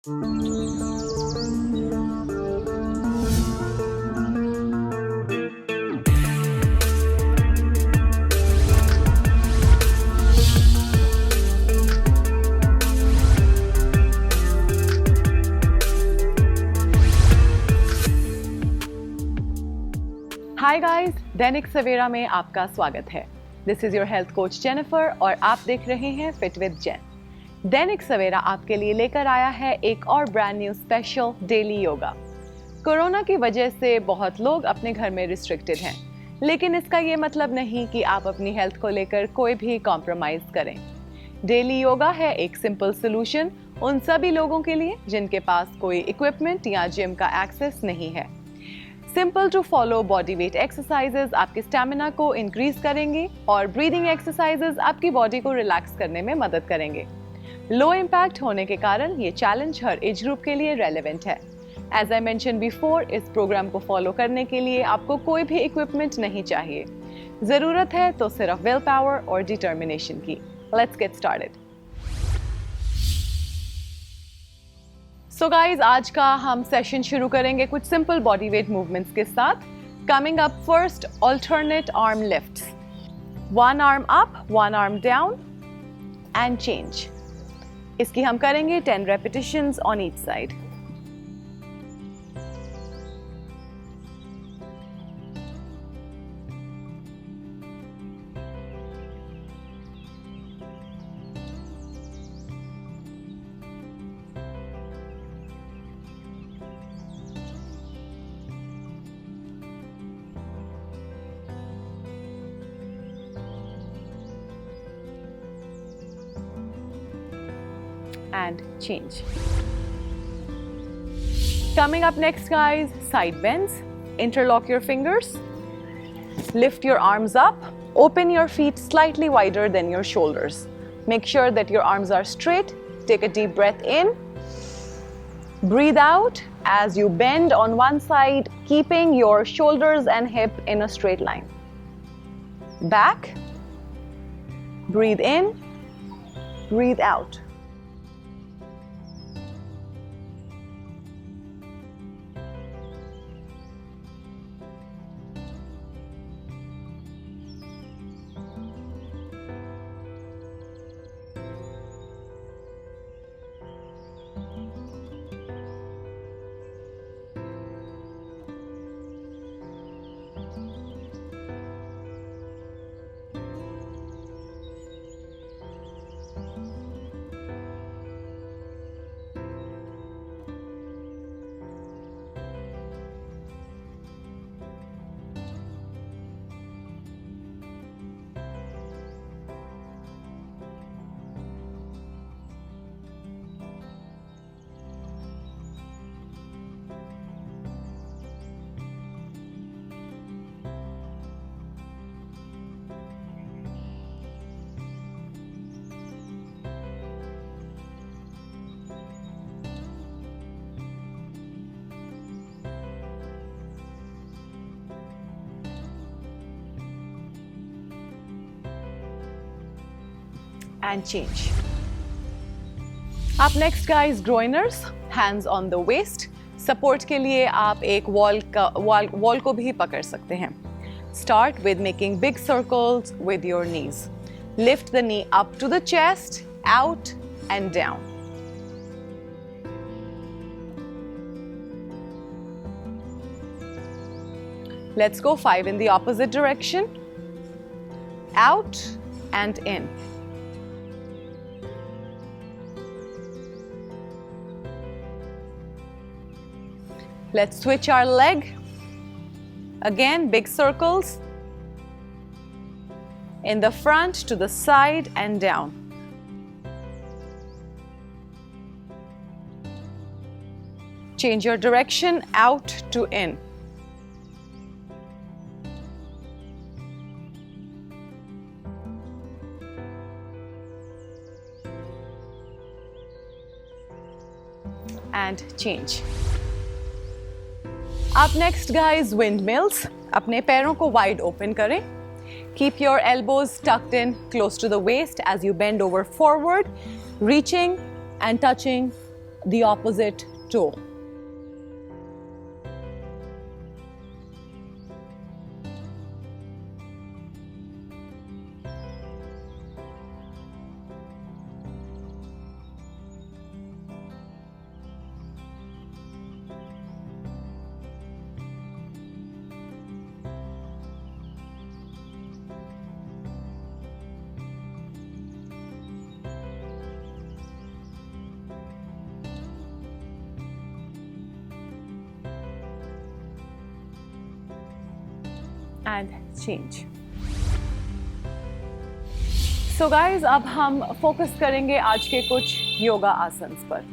Hi guys, Dainik Savera में आपका स्वागत है। This is your health coach Jennifer और आप देख रहे हैं फिट विद जेन। दैनिक सवेरा आपके लिए लेकर आया है एक और brand new special daily yoga. Corona की वजह से बहुत लोग अपने घर में रिस्ट्रिक्टेड हैं, लेकिन इसका ये मतलब नहीं कि आप अपनी हेल्थ को लेकर कोई भी कॉम्प्रोमाइज करें। डेली योगा है एक सिंपल सोल्यूशन उन सभी लोगों के लिए जिनके पास कोई इक्विपमेंट या जिम का एक्सेस नहीं है। Simple to follow body weight exercises आपके स्टैमिना को इंक्रीज करेंगे और ब्रीदिंग एक्सरसाइजेज आपकी बॉडी को रिलैक्स करने में मदद करेंगे। लो इम्पैक्ट होने के कारण ये चैलेंज हर एज ग्रुप के लिए रेलेवेंट है। एज आई मेंशन बिफोर, इस प्रोग्राम को फॉलो करने के लिए आपको कोई भी इक्विपमेंट नहीं चाहिए। जरूरत है तो सिर्फ विल पावर और डिटर्मिनेशन की। Let's get started. So guys, आज का हम सेशन शुरू करेंगे कुछ सिंपल बॉडी वेट मूवमेंट्स के साथ। Coming up first, alternate arm lifts. One arm up, one arm down and change. इसकी हम करेंगे 10 repetitions on each side. And change. Coming up next, guys, side bends. Interlock your fingers. Lift your arms up. Open your feet slightly wider than your shoulders. Make sure that your arms are straight. Take a deep breath in. Breathe out as you bend on one side, keeping your shoulders and hip in a straight line. Back. Breathe in. Breathe out. And change. Up next, guys, groiners. Hands on the waist. Support के लिए आप एक wall को भी पकड़ सकते हैं. Start with making big circles with your knees. Lift the knee up to the chest, out and down. Let's go 5 in the opposite direction. Out and in. Let's switch our leg. Again, big circles. In the front, to the side and down. Change your direction, out to in. And change. Up next, guys, windmills. अपने पैरों को wide open करें. Keep your elbows tucked in close to the waist as you bend over forward, reaching and touching the opposite toe. And change. So guys, अब हम focus करेंगे आज के कुछ योगा आसन्स पर।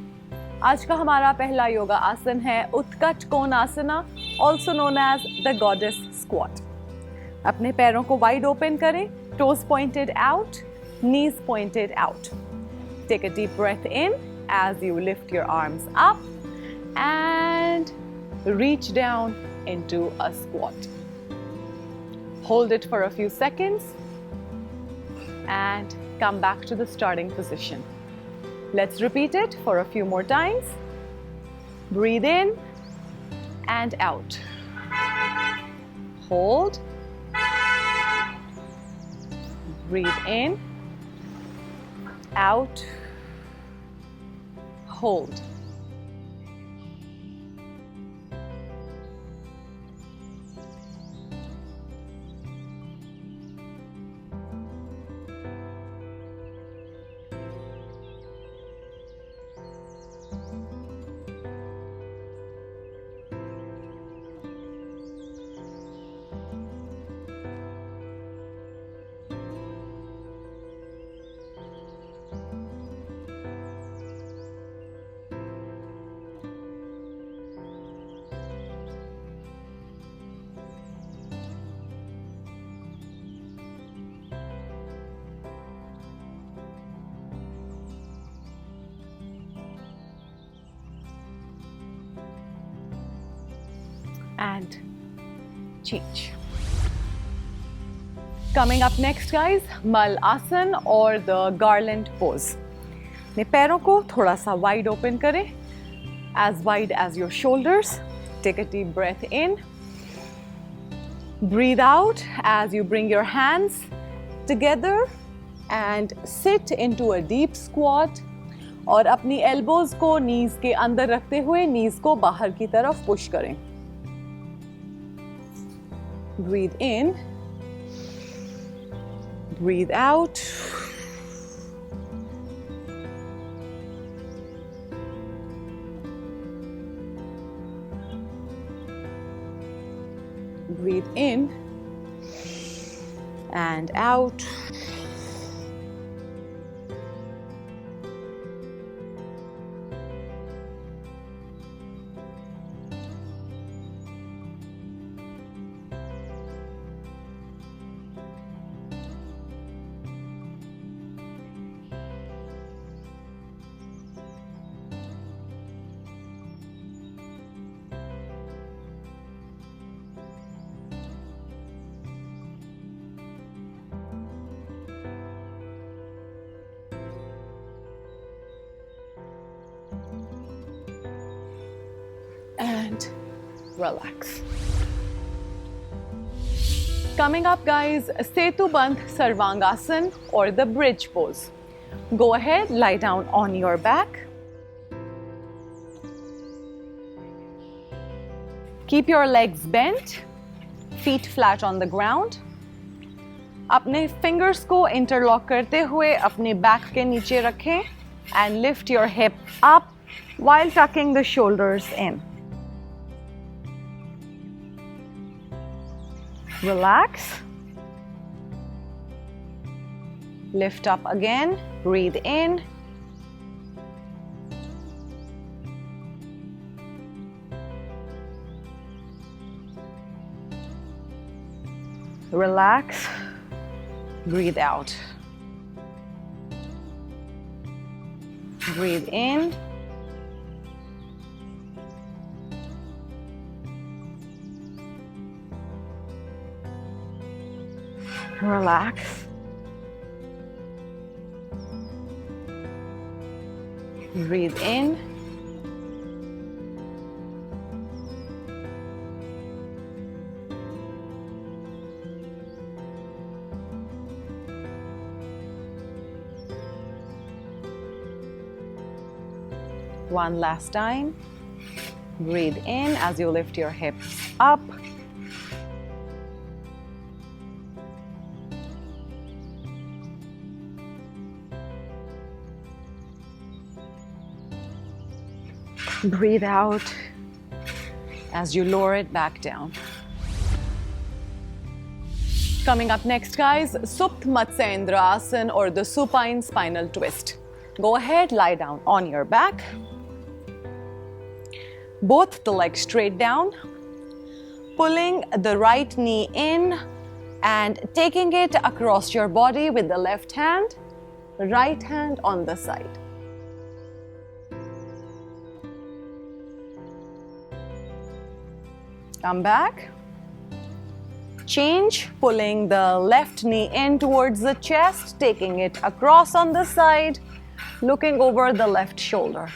आज का हमारा पहला योगा आसन है उत्कट कोणासना, also known as the goddess squat. अपने पैरों को वाइड ओपन करें, toes pointed out, knees pointed out. Take a deep breath in as you lift your arms up and reach down into a squat. Hold it for a few seconds and come back to the starting position. Let's repeat it for a few more times. Breathe in and out. Hold. Breathe in, out, hold. And change. Coming up next guys, Mal Asan or the garland pose. अपने पैरों को थोड़ा सा wide open करें, as wide as your shoulders. Take a deep breath in. Breathe out as you bring your hands together and sit into a deep squat. और अपनी elbows को knees के अंदर रखते हुए knees को बाहर की तरफ push करें. Breathe in, breathe out. Breathe in and out. And relax. Coming up guys, Setubandh Sarvangasana or the bridge pose. Go ahead, lie down on your back. Keep your legs bent, feet flat on the ground. अपने fingers को interlock करते हुए अपने back के नीचे रखें and lift your hip up while tucking the shoulders in. Relax. Lift up again. Breathe in. Relax. Breathe out. Breathe in. Relax. Breathe in. One last time. Breathe in as you lift your hips up. Breathe out as you lower it back down. Coming up next, guys, Supta Matsyendrasana Asana, or the supine spinal twist. Go ahead, lie down on your back. Both the legs straight down. Pulling the right knee in and taking it across your body with the left hand, right hand on the side. Come back. Change, pulling the left knee in towards the chest, taking it across on the side, looking over the left shoulder.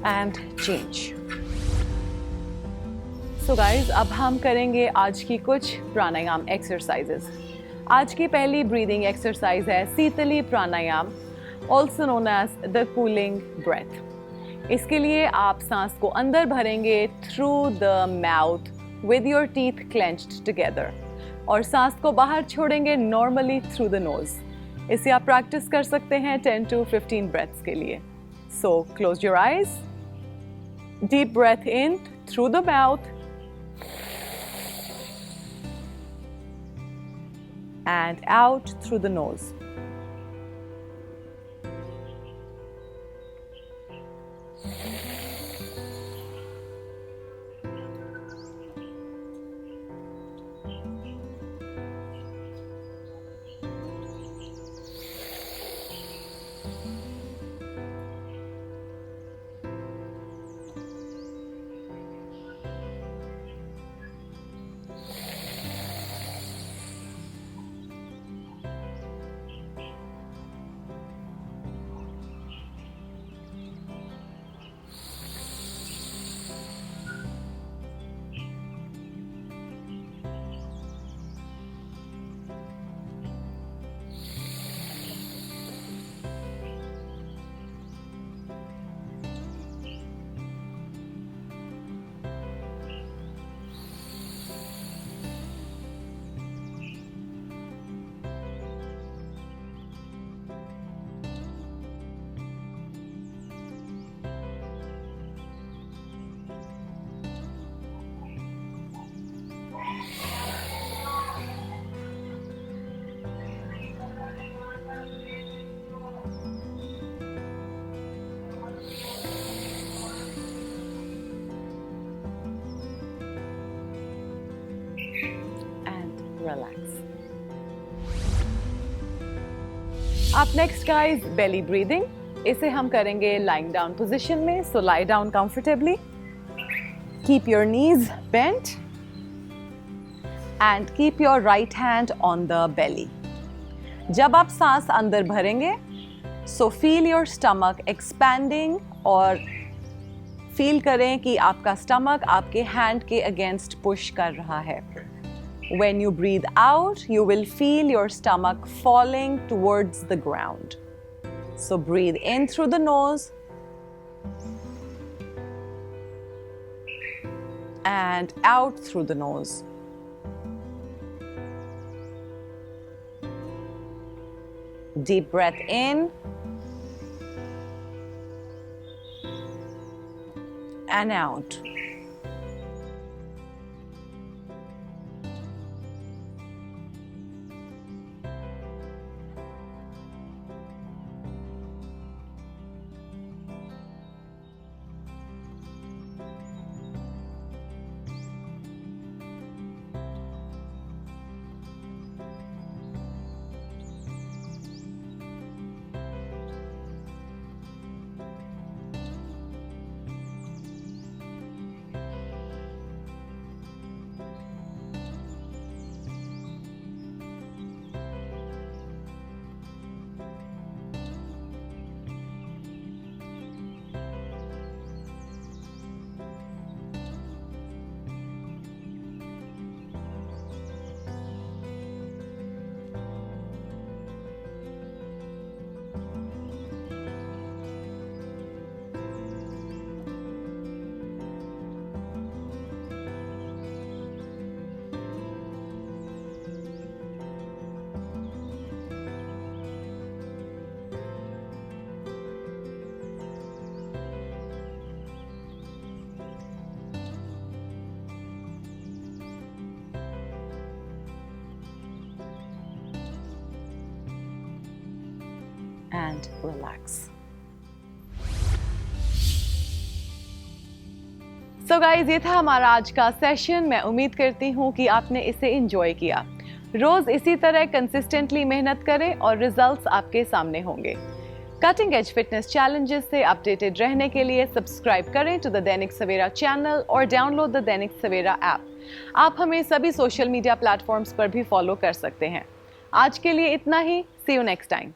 And change. So guys, अब हम करेंगे आज की कुछ प्राणायाम exercises. आज की पहली breathing exercise है Sheetali pranayama, also known as the cooling breath. इसके लिए आप सांस को अंदर भरेंगे through the mouth with your teeth clenched together, और सांस को बाहर छोड़ेंगे नॉर्मली थ्रू द नोज. इसे आप प्रैक्टिस कर सकते हैं 10 to 15 ब्रेथ्स के लिए. So close your eyes. Deep breath in through the mouth and out through the nose. Relax. Up next guys, belly breathing. इसे हम करेंगे lying down position में. So lie down comfortably. Keep your knees bent. and keep your right hand on the belly. जब आप सांस अंदर भरेंगे, so feel your stomach expanding और feel करें कि आपका stomach आपके hand के against push कर रहा है. When you breathe out, you will feel your stomach falling towards the ground. So breathe in through the nose and out through the nose. Deep breath in and out. And relax. So guys, ये था हमारा आज का session. मैं उम्मीद करती हूँ कि आपने इसे एंजॉय किया. रोज इसी तरह कंसिस्टेंटली मेहनत करें और रिजल्ट्स आपके सामने होंगे. कटिंग एज फिटनेस चैलेंजेस से अपडेटेड रहने के लिए सब्सक्राइब करें to the Dainik Savera channel और download the Dainik Savera app. आप हमें सभी सोशल मीडिया प्लेटफॉर्म्स पर भी फॉलो कर सकते हैं. आज के लिए इतना ही. सी यू नेक्स्ट टाइम.